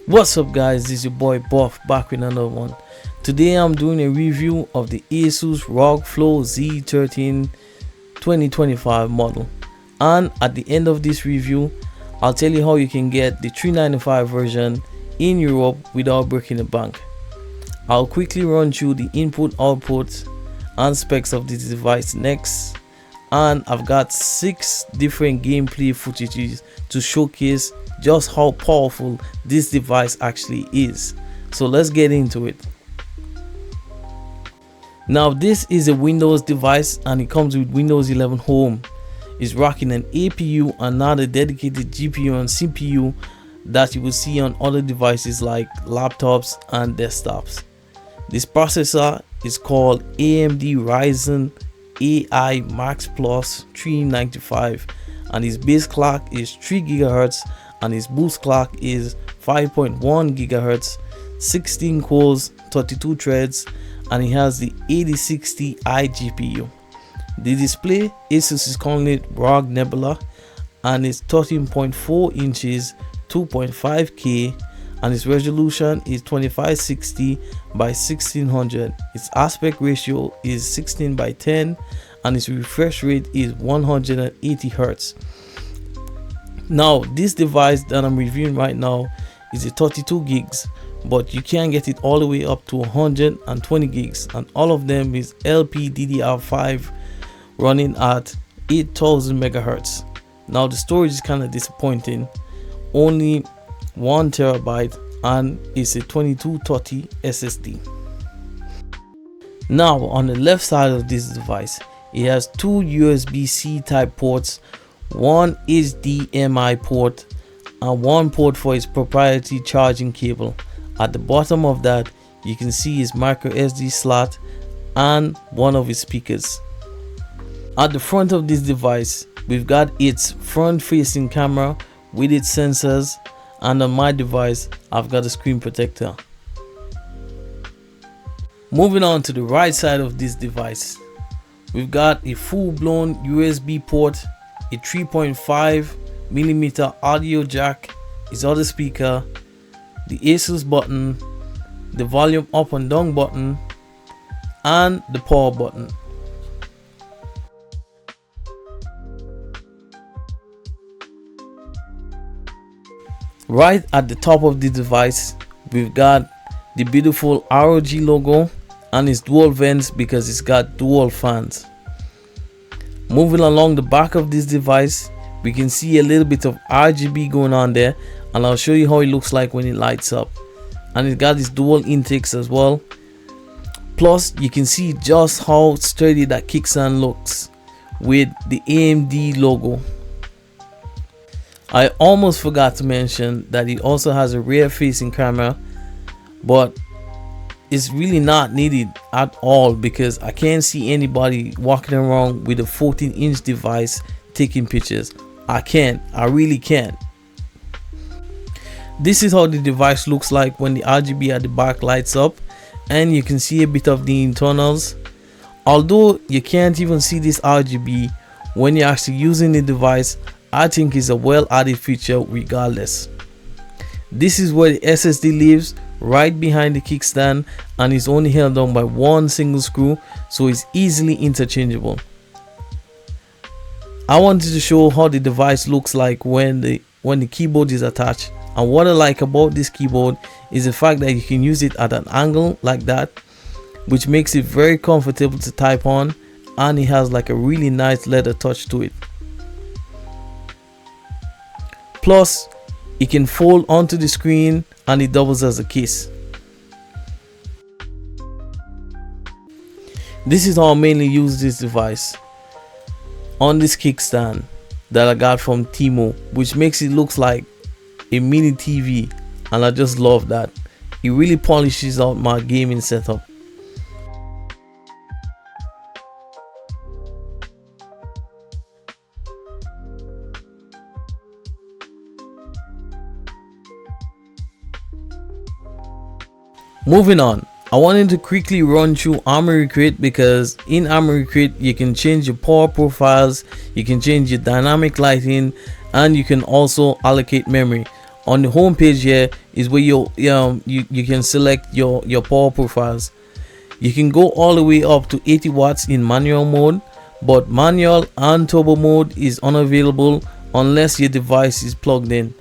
What's up guys, this is your boy Buff back with another one. Today I'm doing a review of the Asus ROG Flow Z13 2025 model, and at the end of this review I'll tell you how you can get the 395 version in Europe without breaking the bank. I'll quickly run through the input, output and specs of this device next, and I've got 6 different gameplay footages to showcase just how powerful this device actually is. So let's get into it. Now this is a Windows device and it comes with Windows 11 Home. It's rocking an APU and not a dedicated GPU and CPU that you will see on other devices like laptops and desktops. This processor is called AMD Ryzen AI Max Plus 395 and its base clock is 3 GHz and its boost clock is 5.1 GHz, 16 cores, 32 threads, and it has the 8060 iGPU. The display, Asus is calling it ROG Nebula, and it's 13.4 inches, 2.5K, and its resolution is 2560 by 1600. Its aspect ratio is 16:10, and its refresh rate is 180 Hz. Now this device that I'm reviewing right now is a 32 gigs, but you can get it all the way up to 120 gigs, and all of them is LPDDR5 running at 8000 megahertz. Now the storage is kind of disappointing, only 1 terabyte, and it's a 2230 SSD. Now on the left side of this device, it has 2 USB-C type ports, 1 HDMI port, and 1 port for its proprietary charging cable. At the bottom of that you can see its micro SD slot and one of its speakers. At the front of this device we've got its front facing camera with its sensors, and on my device I've got a screen protector. Moving on to the right side of this device, we've got a full-blown USB port, a 3.5mm audio jack, its other speaker, the Asus button, the volume up and down button, and the power button. Right at the top of the device we've got the beautiful ROG logo and its dual vents because it's got dual fans. Moving along the back of this device we can see a little bit of RGB going on there, and I'll show you how it looks like when it lights up. And it's got its dual intakes as well. Plus you can see just how sturdy that kickstand looks with the AMD logo. I almost forgot to mention that it also has a rear facing camera, but it's really not needed at all because I can't see anybody walking around with a 14-inch device taking pictures. I really can't. This is how the device looks like when the RGB at the back lights up, and you can see a bit of the internals. Although you can't even see this RGB when you're actually using the device, I think it's a well added feature regardless. This is where the SSD lives, right behind the kickstand, and is only held down by one single screw, so it's easily interchangeable. I wanted to show how the device looks like when the keyboard is attached, and what I like about this keyboard is the fact that you can use it at an angle like that, which makes it very comfortable to type on, and it has like a really nice leather touch to it. Plus it can fold onto the screen and it doubles as a case. This is how I mainly use this device, on this kickstand that I got from Timo, which makes it look like a mini TV, and I just love that. It really polishes out my gaming setup. Moving on, I wanted to quickly run through Armory Create because in Armory Create you can change your power profiles, you can change your dynamic lighting, and you can also allocate memory. On the home page here is where you can select your power profiles. You can go all the way up to 80 watts in manual mode, but manual and turbo mode is unavailable unless your device is plugged in.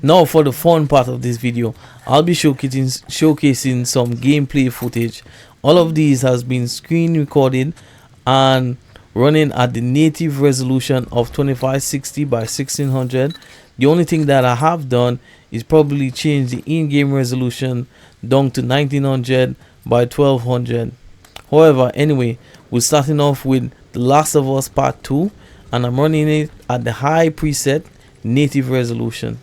Now for the fun part of this video, I'll be showcasing some gameplay footage. All of these has been screen recorded and running at the native resolution of 2560 by 1600. The only thing that I have done is probably change the in-game resolution down to 1900 by 1200. However, anyway, we're starting off with The Last of Us Part 2, and I'm running it at the high preset native resolution.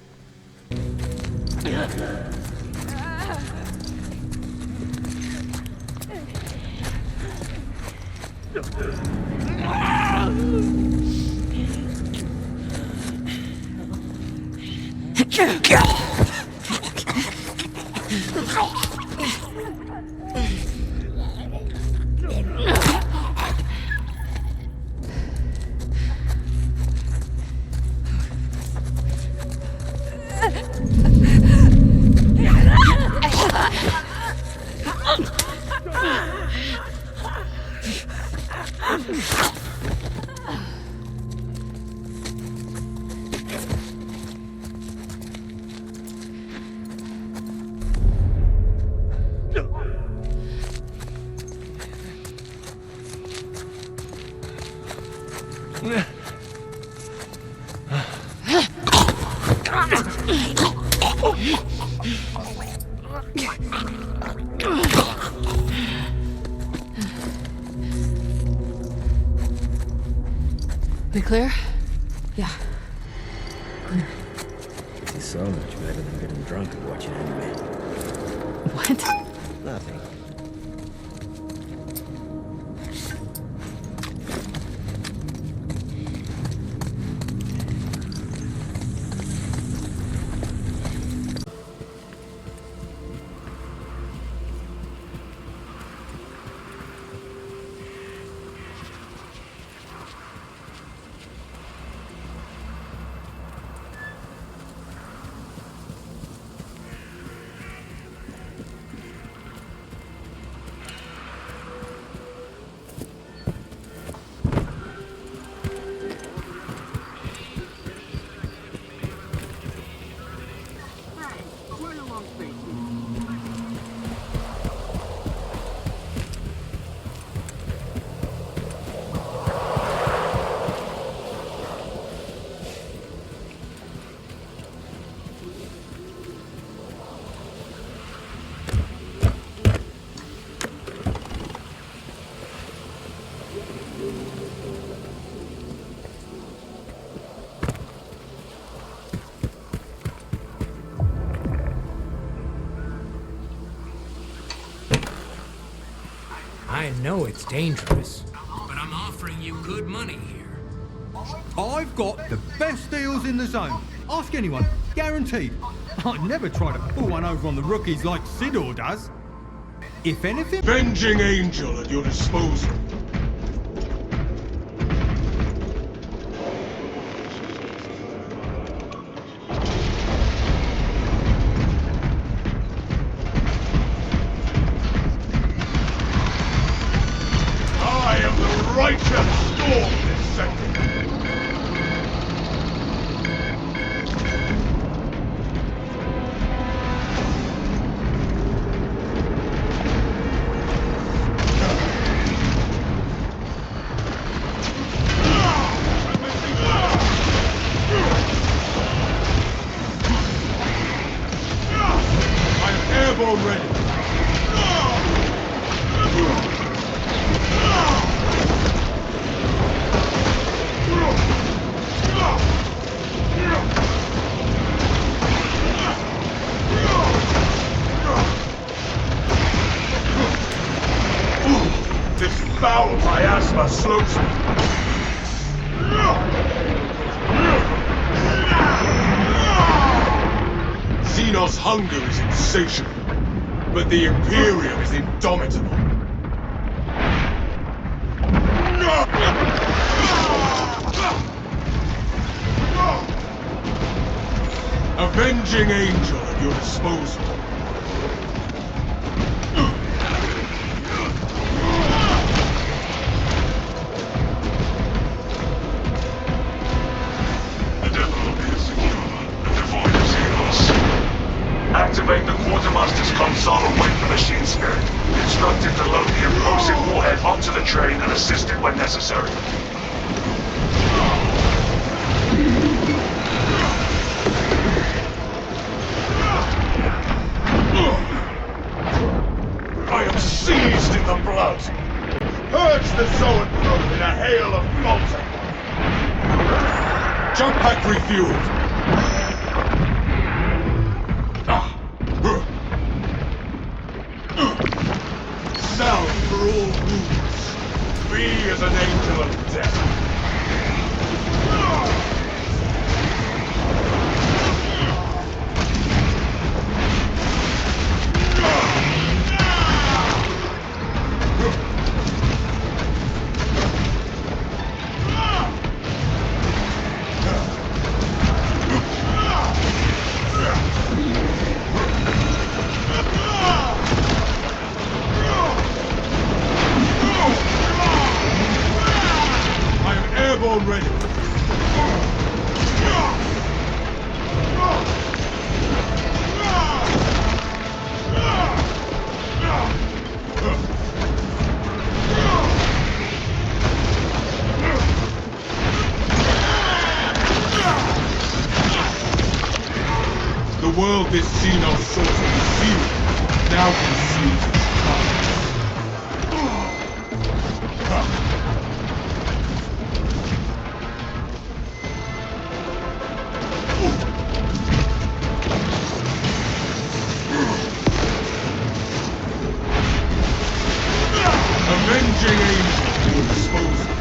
We clear? Yeah. It's so much better than getting drunk and watching anime. What? Nothing. I know it's dangerous, but I'm offering you good money here. I've got the best deals in the zone. Ask anyone. Guaranteed. I'd never try to pull one over on the rookies like Sidor does. If anything... Avenging Angel at your disposal. I am the righteous storm this second. I'm airborne ready. This foul miasma slopes me. Xenos' hunger is insatiable, but the Imperium is indomitable. Avenging Angel at your disposal. Activate the Quartermaster's console and wait for machine spirit. Instructed to load the implosive warhead onto the train and assist it when necessary. I am seized in the blood. Purge the Zoan probe in a hail of molten. Jump pack refueled. Sound for all wounds. be as an angel of death. I am airborne ready. The world this Xeno sought to conceal now conceals its avenging angel will dispose of it.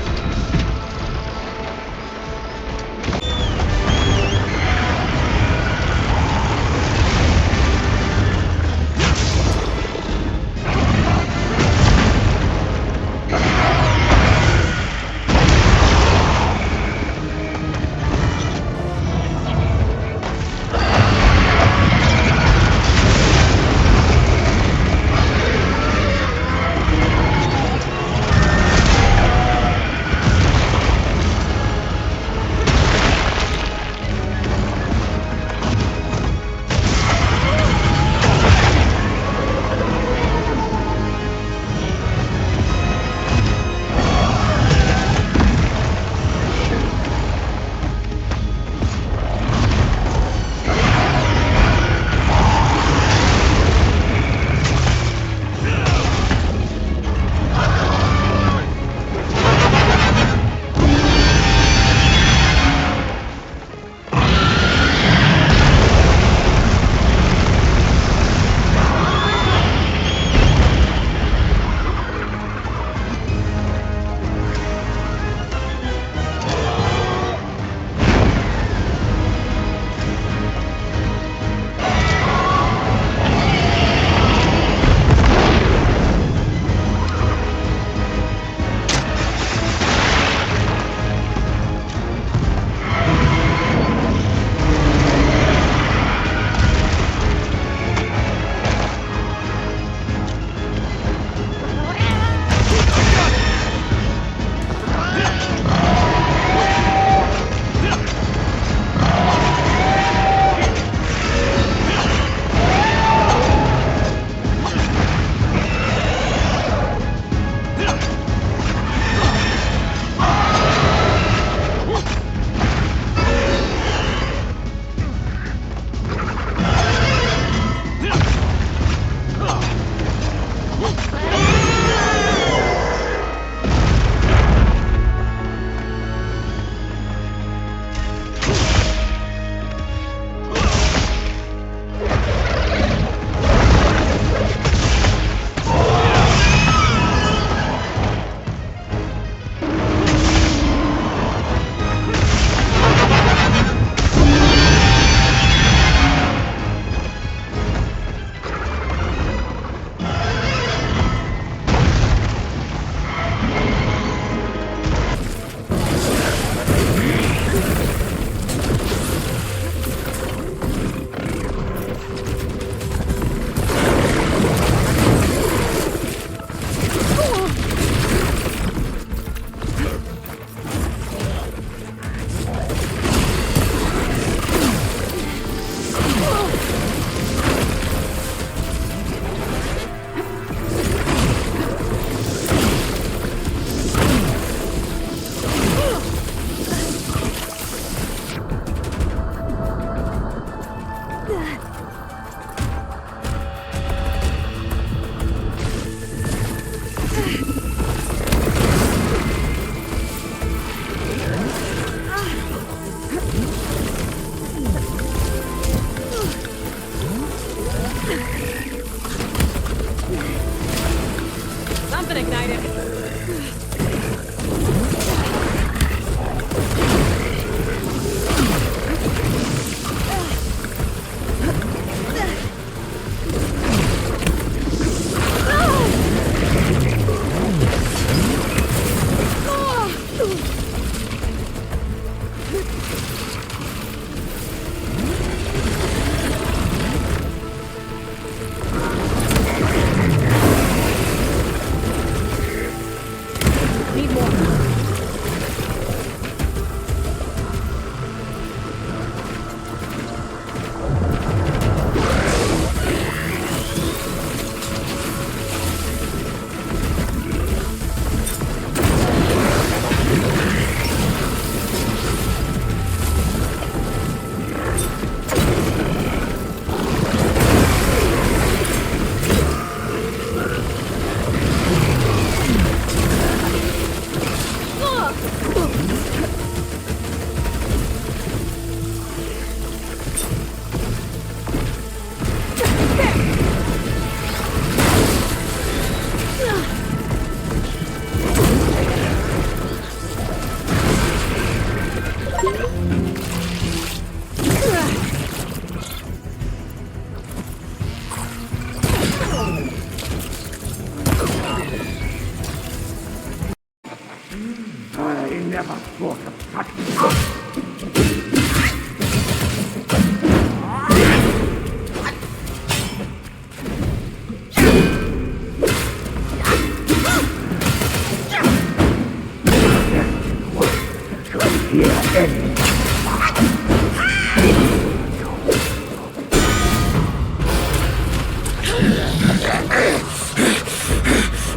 Something ignited.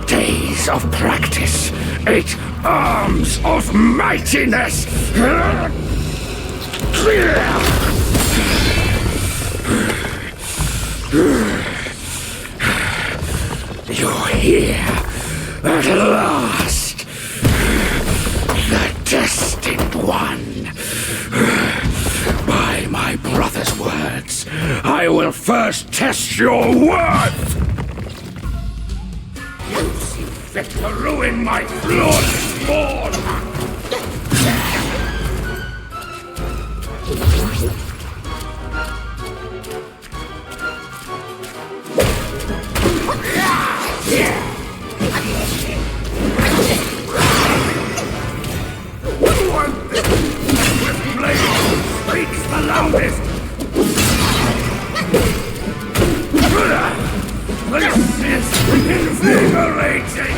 Days of practice, 8 arms of mightiness. You're here at last, the destined one. By my brother's words, I will first test your worth. You see fit to ruin my flawless born. Speaks the loudest. This is invigorating.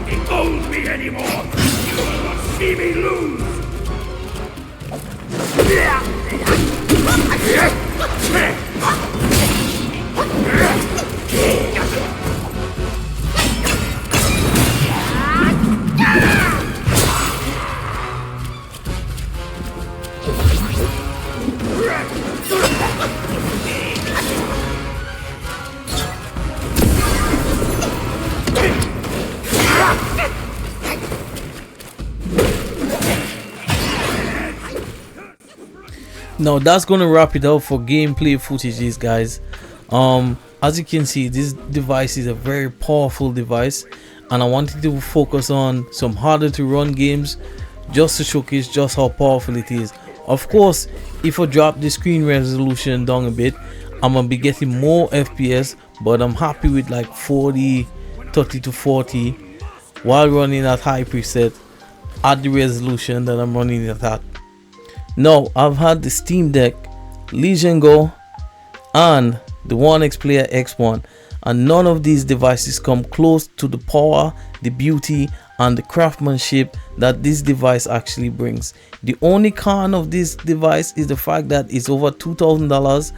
It don't own me anymore. You will not see me lose. Now that's gonna wrap it up for gameplay footages, guys. As you can see, this device is a very powerful device, and I wanted to focus on some harder to run games just to showcase just how powerful it is. Of course, if I drop the screen resolution down a bit, I'm gonna be getting more FPS, but I'm happy with like 30 to 40 while running at high preset at the resolution that I'm running it at. Now I've had the Steam Deck, Legion Go, and the One X Player X1, and none of these devices come close to the power, the beauty, and the craftsmanship that this device actually brings. The only con of this device is the fact that it's over $2,000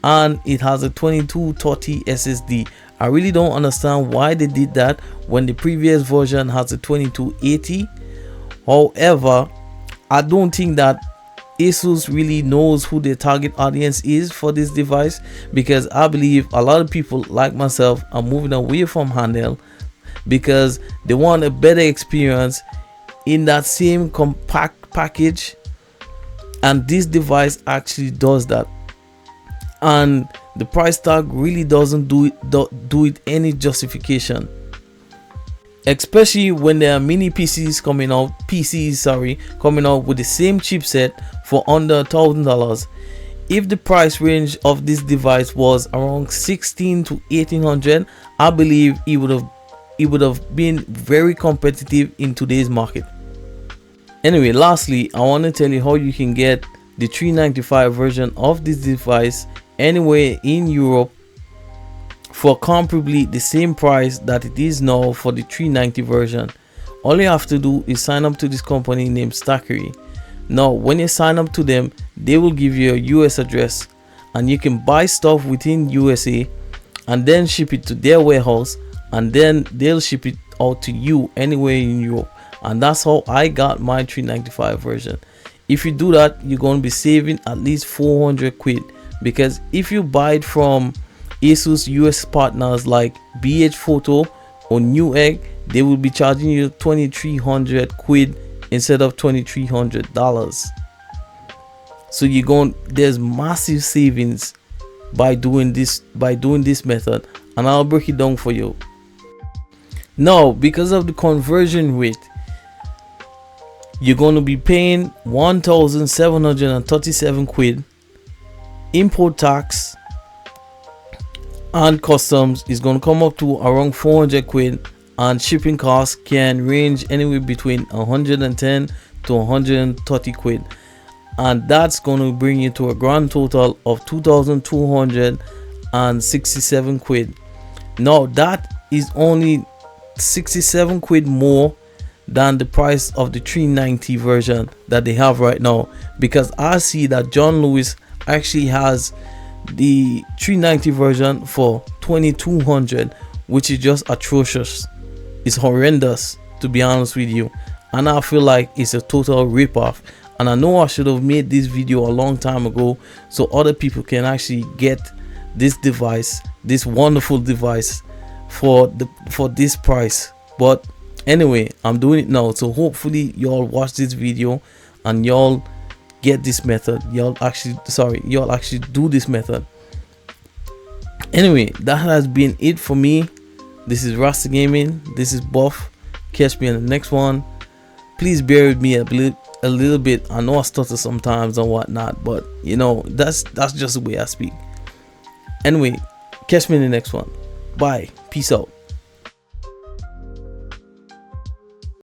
and it has a 2230 SSD. I really don't understand why they did that when the previous version has a 2280. However, I don't think that Asus really knows who their target audience is for this device, because I believe a lot of people like myself are moving away from handheld because they want a better experience in that same compact package, and this device actually does that, and the price tag really doesn't do it any justification, especially when there are mini PCs coming out with the same chipset for under $1,000. If the price range of this device was around 16 to 1800, I believe it would have been very competitive in today's market. Anyway, lastly, I want to tell you how you can get the 395 version of this device anywhere in Europe for comparably the same price that it is now for the 390 version. All you have to do is sign up to this company named Stackery. Now when you sign up to them, they will give you a US address, and you can buy stuff within USA and then ship it to their warehouse, and then they'll ship it out to you anywhere in Europe. And that's how I got my 395 version. If you do that, you're going to be saving at least 400 quid, because if you buy it from Asus US partners like BH Photo or Newegg, they will be charging you 2300 quid instead of $2,300. So there's massive savings by doing this method, and I'll break it down for you. Now, because of the conversion rate, you're going to be paying 1,737 quid. Import tax and customs is going to come up to around 400 quid, and shipping costs can range anywhere between 110 to 130 quid, and that's going to bring you to a grand total of 2,267 quid. Now that is only 67 quid more than the price of the 390 version that they have right now, because I see that John Lewis actually has the 390 version for 2,200, which is just atrocious. It's horrendous, to be honest with you, and I feel like it's a total rip-off. And I know I should have made this video a long time ago so other people can actually get this device, this wonderful device, for this price. But anyway, I'm doing it now, so hopefully y'all watch this video and y'all get this method. Y'all actually do this method. Anyway, that has been it for me. This is Rasta Gaming. This is Buff. Catch me in the next one. Please bear with me a little bit. I know I stutter sometimes and whatnot, but you know, that's just the way I speak. Anyway, catch me in the next one. Bye. Peace out.